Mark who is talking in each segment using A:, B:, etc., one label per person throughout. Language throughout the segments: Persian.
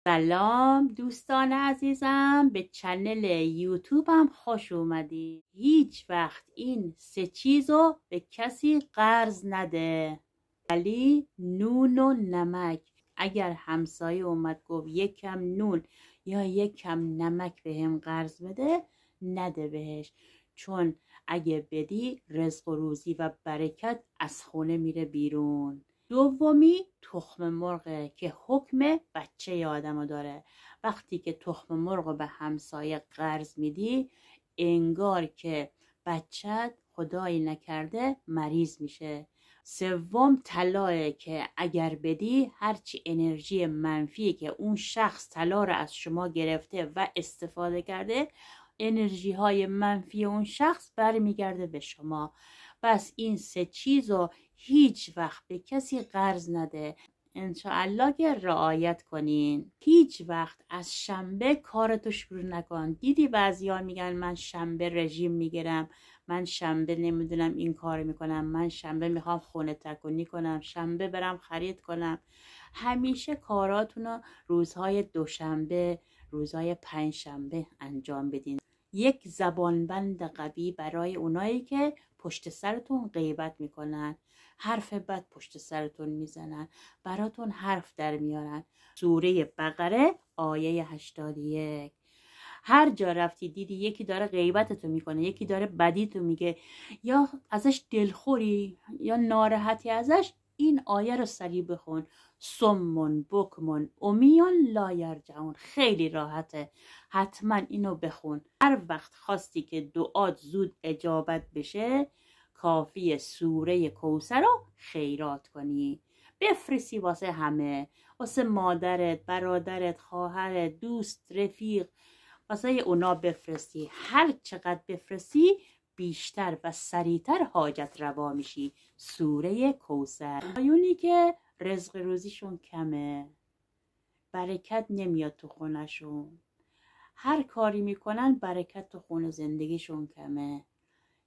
A: سلام دوستان عزیزم، به چنل یوتیوبم خوش اومدید. هیچ وقت این 3 چیزو به کسی قرض نده، ولی نون و نمک. اگر همسایه اومد گفت 1 کم نون یا 1 کم نمک بهم قرض بده، نده بهش، چون اگه بدی رزق و روزی و برکت از خونه میره بیرون. دومی تخم مرغه که حکم بچه آدمو داره. وقتی که تخم مرغ به همسایه قرض میدی، انگار که بچت خدایی نکرده مریض میشه. سوم طلاه که اگر بدی، هرچی انرژی منفی که اون شخص طلا رو از شما گرفته و استفاده کرده، انرژی های منفی اون شخص برمیگرده به شما. بس این 3 چیزو هیچ وقت به کسی قرض نده. انشاءالله که رعایت کنین. هیچ وقت از شنبه کارتو شروع نکن. دیدی بعضیا میگن من شنبه رژیم میگیرم، من شنبه نمیدونم این کار میکنم، من شنبه میخوام خونه تکونی کنم، شنبه برم خرید کنم. همیشه کاراتونو روزهای دوشنبه، روزهای پنجشنبه انجام بدین. یک زبانبند قوی برای اونایی که پشت سرتون غیبت میکنن، حرف بد پشت سرتون میزنن، براتون حرف در میارن. سوره بقره آیه 81. هر جا رفتی دیدی یکی داره غیبتتو میکنه، یکی داره بدیتو میگه، یا ازش دلخوری یا ناراحتی ازش، این آیه رو سریع بخون. سمون بکمون امیون لا یرجعون. خیلی راحته، حتما اینو بخون. هر وقت خواستی که دعات زود اجابت بشه، کافی سوره کوثر رو خیرات کنی، بفرستی واسه همه، واسه مادرت، برادرت، خواهرت، دوست، رفیق، واسه اونا بفرستی. هر چقدر بفرستی بیشتر و سریعتر حاجت روا میشی. سوره کوثر. آیونی که رزق روزیشون کمه، برکت نمیاد تو خونشون، هر کاری میکنن برکت تو خونه زندگیشون کمه.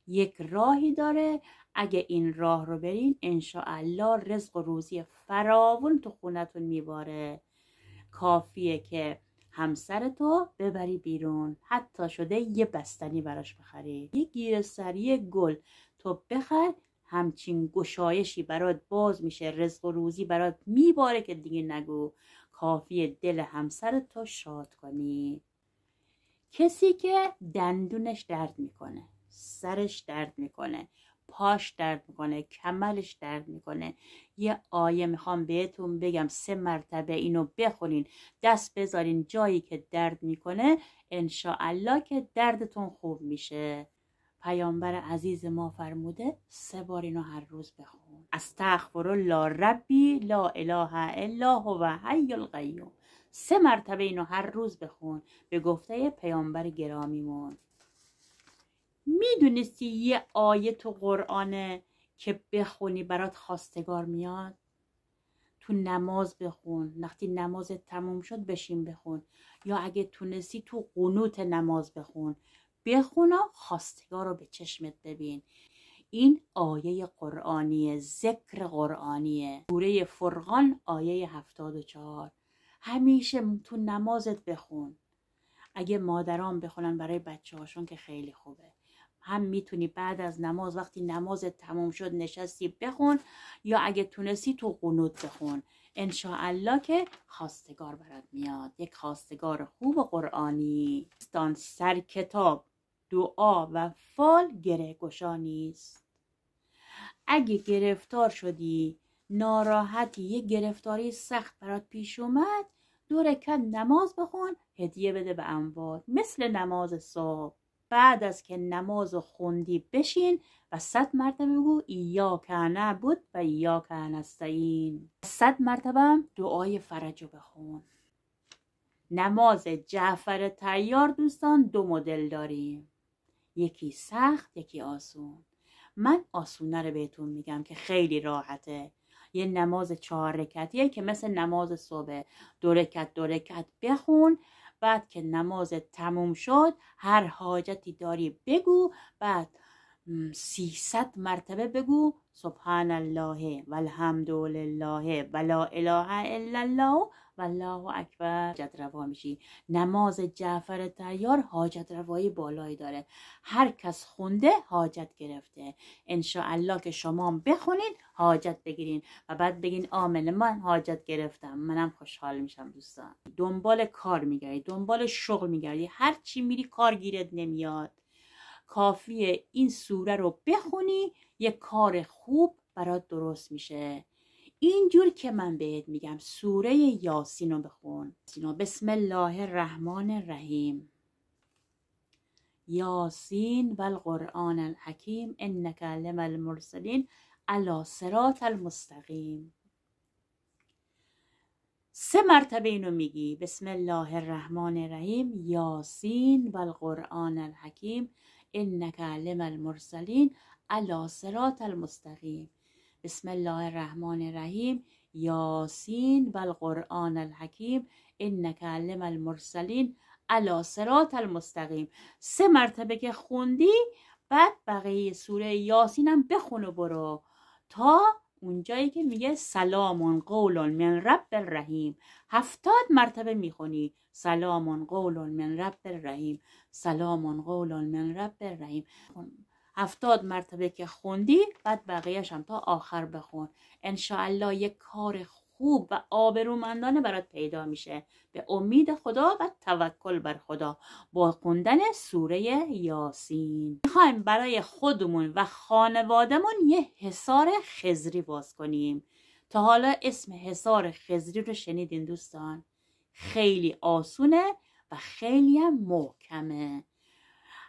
A: یک راهی داره، اگه این راه رو برین انشاءالله رزق و روزی فراوون تو خونتون میباره. کافیه که همسرتو ببری بیرون، حتی شده یه بستنی براش بخری، یه گیرستری گل تو بخر، همچین گشایشی برات باز میشه، رزق و روزی برات میباره که دیگه نگو. کافیه دل همسرتو شاد کنی. کسی که دندونش درد میکنه، سرش درد میکنه، پاش درد میکنه، کمرش درد میکنه، یه آیه میخوام بهتون بگم 3 مرتبه اینو بخونین، دست بذارین جایی که درد میکنه، انشاءالله که دردتون خوب میشه. پیامبر عزیز ما فرموده 3 بار اینو هر روز بخون. استغفرالله ربی لا اله الا هو حی القیوم. 3 مرتبه اینو هر روز بخون به گفته پیامبر گرامیمون. میدونستی یه آیه تو قرآنه که بخونی برات خواستگار میاد؟ تو نماز بخون، وقتی نمازت تموم شد بشین بخون، یا اگه تونستی تو قنوت نماز بخون و خواستگار رو به چشمت ببین. این آیه قرآنیه، ذکر قرآنیه. سوره فرقان آیه 74. همیشه تو نمازت بخون. اگه مادران بخونن برای بچه هاشون که خیلی خوبه. هم میتونی بعد از نماز، وقتی نمازت تموم شد نشستی بخون، یا اگه تونستی تو قنوت بخون. انشاءالله که خواستگار برات میاد، یک خواستگار خوب و قرآنی. سر کتاب دعا و فال گره گشا نیست. اگه گرفتار شدی، ناراحتی، یه گرفتاری سخت برات پیش اومد، 2 رکعت نماز بخون، هدیه بده به اموات، مثل نماز صبح. بعد از که نماز خوندی بشین و 100 مرتبه بگو ایاک نعبد و ایاک نستعین. 100 مرتبه هم دعای فرج رو بخون. نماز جعفر طیار دوستان 2 مدل داریم، یکی سخت، یکی آسون. من آسونه رو بهتون میگم که خیلی راحته. یه نماز 4 رکعتیه که مثل نماز صبح، 2 رکعت 2 رکعت بخون. بعد که نماز تموم شد هر حاجتی داری بگو، بعد 300 مرتبه بگو سبحان الله و الحمد لله و لا اله الا الله والله اکبر حاجت روا میشی. نماز جعفر طیار حاجت روایی بالایی داره. هر کس خونده حاجت گرفته. انشاءالله که شما بخونین حاجت بگیرین و بعد بگین آمین من حاجت گرفتم. منم خوشحال میشم. دوستان دنبال کار میگردی، دنبال شغل میگردی، هر چی میری کار گیرت نمیاد، کافیه این سوره رو بخونی یک کار خوب برات درست میشه. اینجور که من بهت میگم سوره یاسین رو بخون. بسم الله الرحمن الرحیم. یاسین و القرآن الحکیم انک لمن المرسلین علی صراط المستقیم. 3 مرتبه اینو میگی. بسم الله الرحمن الرحیم یاسین و القرآن الحکیم انک لمن المرسلین علی صراط المستقیم. بسم الله الرحمن الرحیم یاسین و القرآن الحکیم انک لمن المرسلین علی صراط المستقیم. 3 مرتبه که خوندی بعد بقیه سوره یاسین هم بخون و برو تا اونجایی که میگه سلام قول من رب الرحیم. 70 مرتبه میخونی سلام قول من رب الرحیم، سلام قول من رب الرحیم. 70 مرتبه که خوندی بعد بقیه‌اش هم تا آخر بخون. انشاءالله یک کار خوب و آبرومندانه برات پیدا میشه. به امید خدا و توکل بر خدا با خوندن سوره یاسین. میخوایم برای خودمون و خانوادمون یه حصار خضری باز کنیم. تا حالا اسم حصار خضری رو شنیدین دوستان؟ خیلی آسونه و خیلی هم محکمه.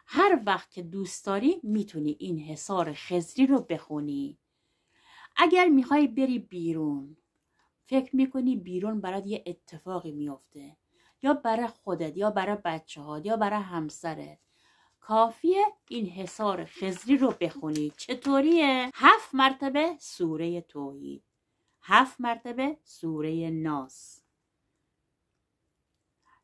A: هر وقت که دوست داری میتونی این حصار خضری رو بخونی. اگر میخوای بری بیرون، فکر میکنی بیرون برات یه اتفاقی میفته، یا برای خودت یا برای بچه ها یا برای همسرت، کافیه این حصار خضری رو بخونی. چطوریه؟ 7 مرتبه سوره توحید، 7 مرتبه سوره ناس،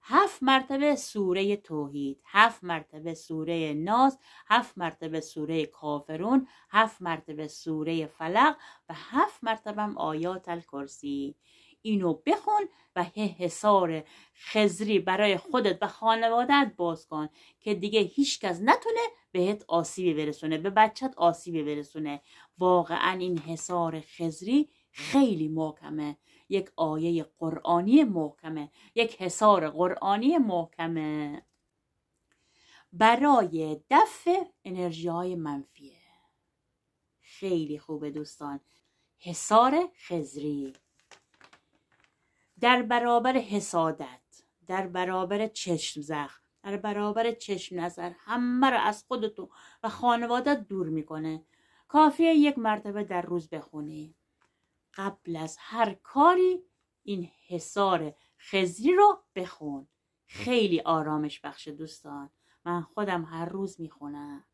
A: 7 مرتبه سوره توحید، 7 مرتبه سوره ناس، 7 مرتبه سوره کافرون، 7 مرتبه سوره فلق و 7 مرتبه هم آیات الکرسی. اینو بخون و حصار خضری برای خودت و خانوادت باز کن که دیگه هیچ کس نتونه بهت آسیبی برسونه، به بچت آسیبی برسونه. واقعا این حصار خضری خیلی محکمه. یک آیه قرآنی محکمه، یک حصار قرآنی محکمه برای دفع انرژی های منفیه. خیلی خوبه دوستان. حصار خضری در برابر حسادت، در برابر چشم زخم، در برابر چشم نظر، همه رو از خودتون و خانوادت دور میکنه. کافیه 1 مرتبه در روز بخونی. قبل از هر کاری این حصار خضری رو بخون. خیلی آرامش بخش دوستان. من خودم هر روز میخونم.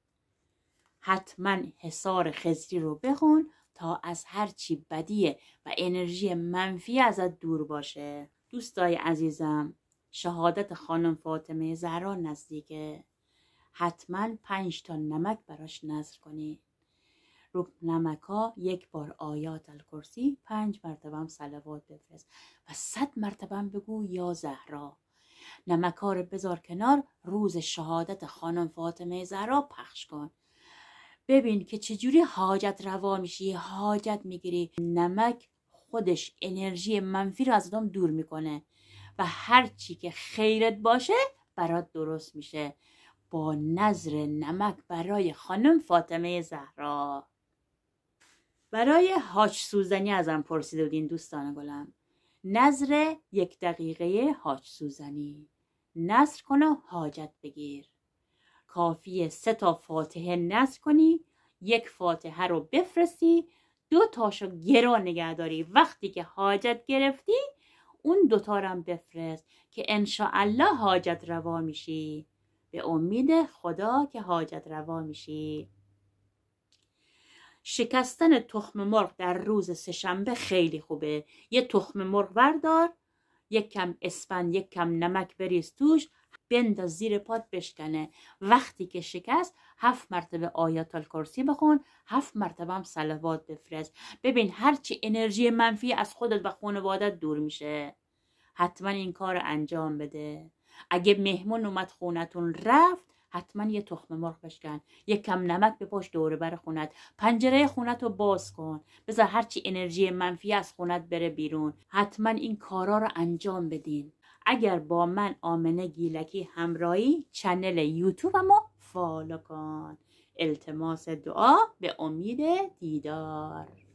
A: حتما حصار خضری رو بخون تا از هر چی بدیه و انرژی منفی ازت دور باشه. دوستای عزیزم، شهادت خانم فاطمه زهرا نزدیکه. حتما 5 تا نمک براش نذر کنی. رو نمکا 1 بار آیات الکرسی، 5 مرتبه هم صلوات بفرست و 100 مرتبه هم بگو یا زهرا. نمکا رو بذار کنار، روز شهادت خانم فاطمه زهرا پخش کن. ببین که چجوری حاجت روا میشی، حاجت میگیری. نمک خودش انرژی منفی رو از آدم دور میکنه و هر چی که خیرت باشه برات درست میشه. با نذر نمک برای خانم فاطمه زهرا. برای حاج سوزنی ازم پرسیده بودین دوستان گلم. نذر 1 دقیقه حاج سوزنی. نذر کن و حاجت بگیر. کافیه 3 تا فاتحه نذر کنی، 1 فاتحه رو بفرستی، 2 تاشو گرا نگه داری. وقتی که حاجت گرفتی اون 2 تا رو هم بفرست که انشاءالله حاجت روا میشی. به امید خدا که حاجت روا میشی. شکستن تخم مرغ در روز 3 شنبه خیلی خوبه. 1 تخم مرغ بردار، 1 کم اسفند، 1 کم نمک بریز توش، بنداز زیر پات بشکنه. وقتی که شکست 7 مرتبه آیات الکرسی بخون، 7 مرتبه هم صلوات بفرست. ببین هرچی انرژی منفی از خودت و خانوادت دور میشه. حتما این کار انجام بده. اگه مهمون اومد خونتون رفت، حتما یه تخم مرغ بشکن، یه کم نمک بپاش دور بر خونت، پنجره خونت رو باز کن، بذار هرچی انرژی منفی از خونت بره بیرون. حتما این کارا رو انجام بدین. اگر با من آمنه گیلکی همراهی، چنل یوتیوبمو فالو کن. التماس دعا به امید دیدار.